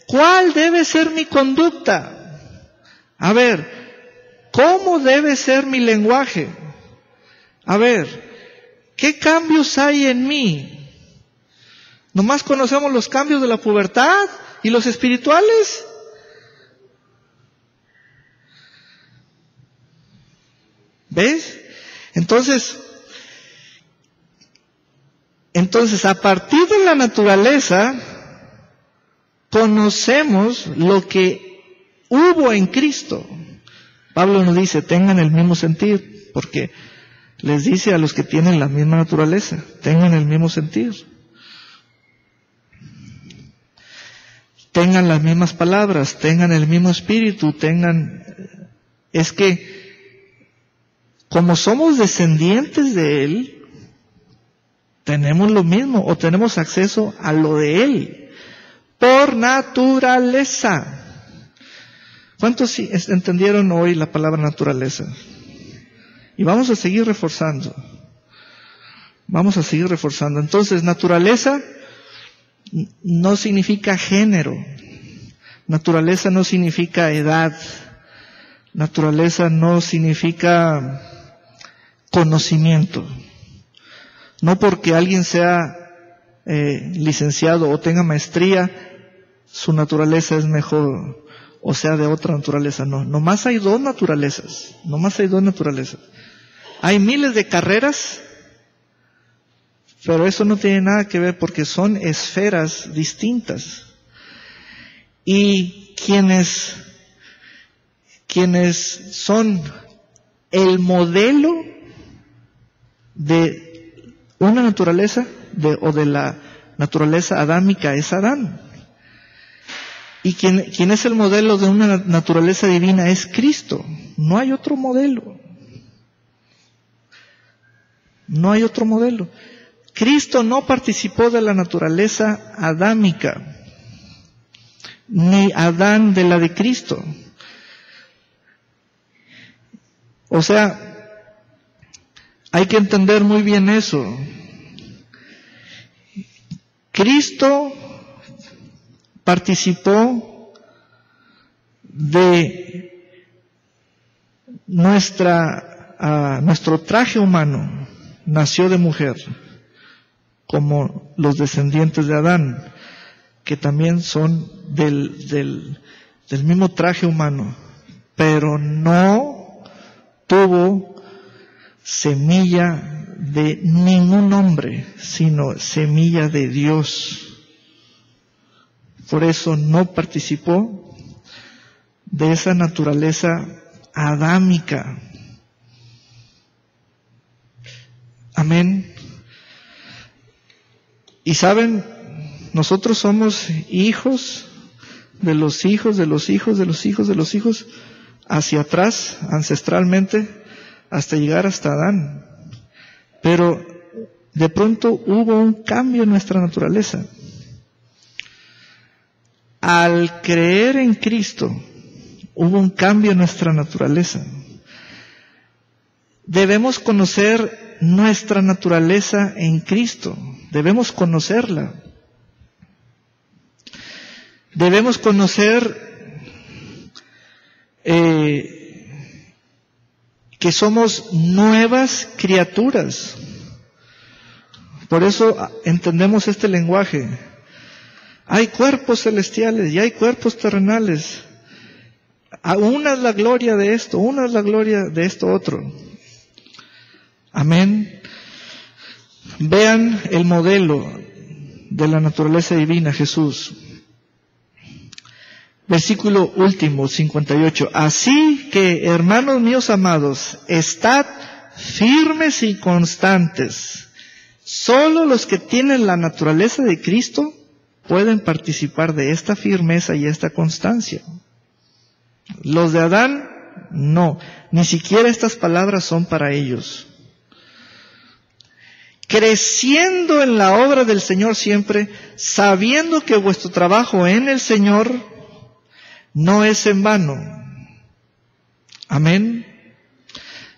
Speaker 1: ¿cuál debe ser mi conducta? A ver, ¿cómo debe ser mi lenguaje? A ver, ¿qué cambios hay en mí? ¿Nomás conocemos los cambios de la pubertad y los espirituales? ¿Ves? Entonces, a partir de la naturaleza, conocemos lo que hubo en Cristo. Pablo nos dice, tengan el mismo sentir, porque les dice a los que tienen la misma naturaleza, tengan el mismo sentir. Tengan las mismas palabras, tengan el mismo espíritu, es que, como somos descendientes de Él, tenemos lo mismo, o tenemos acceso a lo de Él, por naturaleza. ¿Cuántos entendieron hoy la palabra naturaleza? Y vamos a seguir reforzando. Entonces, naturaleza no significa género. Naturaleza no significa edad. Naturaleza no significa conocimiento. No porque alguien sea licenciado o tenga maestría, su naturaleza es mejor, o sea, de otra naturaleza. No, nomás hay dos naturalezas. Hay miles de carreras, pero eso no tiene nada que ver porque son esferas distintas. Y quienes son el modelo de una naturaleza, o de la naturaleza adámica, es Adán. Y quien es el modelo de una naturaleza divina es Cristo. No hay otro modelo. Cristo no participó de la naturaleza adámica, ni Adán de la de Cristo. O sea, hay que entender muy bien eso. Cristo participó de nuestro traje humano, nació de mujer, como los descendientes de Adán, que también son del mismo traje humano, pero no tuvo semilla de ningún hombre, sino semilla de Dios. Por eso no participó de esa naturaleza adámica. Amén. Y saben, nosotros somos hijos de los hijos, de los hijos, de los hijos, de los hijos, hacia atrás, ancestralmente, hasta llegar hasta Adán. Pero de pronto hubo un cambio en nuestra naturaleza. Al creer en Cristo, hubo un cambio en nuestra naturaleza. Debemos conocer nuestra naturaleza en Cristo. Debemos conocerla. Debemos conocer que somos nuevas criaturas. Por eso entendemos este lenguaje. Hay cuerpos celestiales y hay cuerpos terrenales. Una es la gloria de esto, una es la gloria de esto otro. Amén. Vean el modelo de la naturaleza divina, Jesús. Versículo último, 58. Así que, hermanos míos amados, estad firmes y constantes. Solo los que tienen la naturaleza de Cristo pueden participar de esta firmeza y esta constancia. Los de Adán, no. Ni siquiera estas palabras son para ellos. Creciendo en la obra del Señor siempre, sabiendo que vuestro trabajo en el Señor no es en vano. Amén.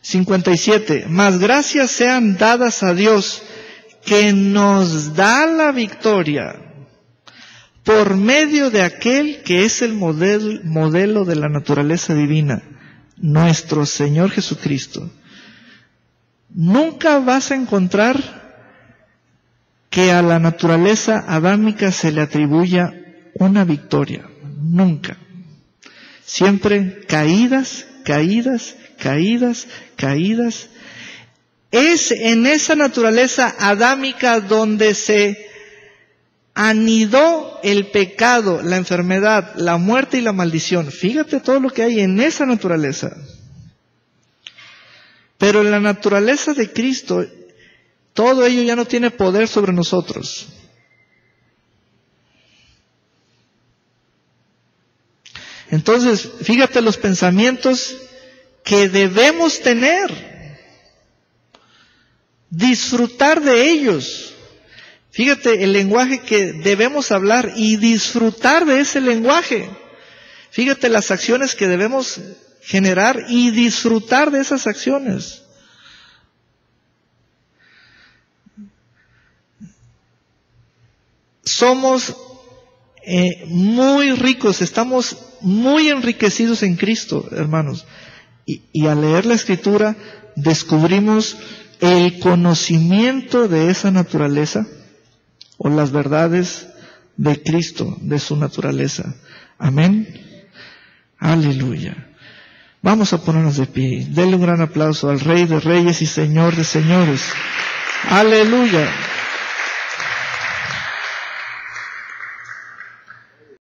Speaker 1: 57. Mas gracias sean dadas a Dios, que nos da la victoria por medio de aquel que es el modelo de la naturaleza divina, nuestro Señor Jesucristo. Nunca vas a encontrar que a la naturaleza adámica se le atribuya una victoria. Nunca. Siempre caídas, caídas, caídas, caídas. Es en esa naturaleza adámica donde se anidó el pecado, la enfermedad, la muerte y la maldición. Fíjate todo lo que hay en esa naturaleza. Pero en la naturaleza de Cristo, todo ello ya no tiene poder sobre nosotros. Entonces, fíjate los pensamientos que debemos tener. Disfrutar de ellos. Fíjate el lenguaje que debemos hablar y disfrutar de ese lenguaje. Fíjate las acciones que debemos generar y disfrutar de esas acciones. Somos muy ricos, estamos muy enriquecidos en Cristo, hermanos. Y al leer la Escritura descubrimos el conocimiento de esa naturaleza o las verdades de Cristo, de su naturaleza. Amén. Aleluya. Vamos a ponernos de pie. Denle un gran aplauso al Rey de Reyes y Señor de Señores. Aleluya.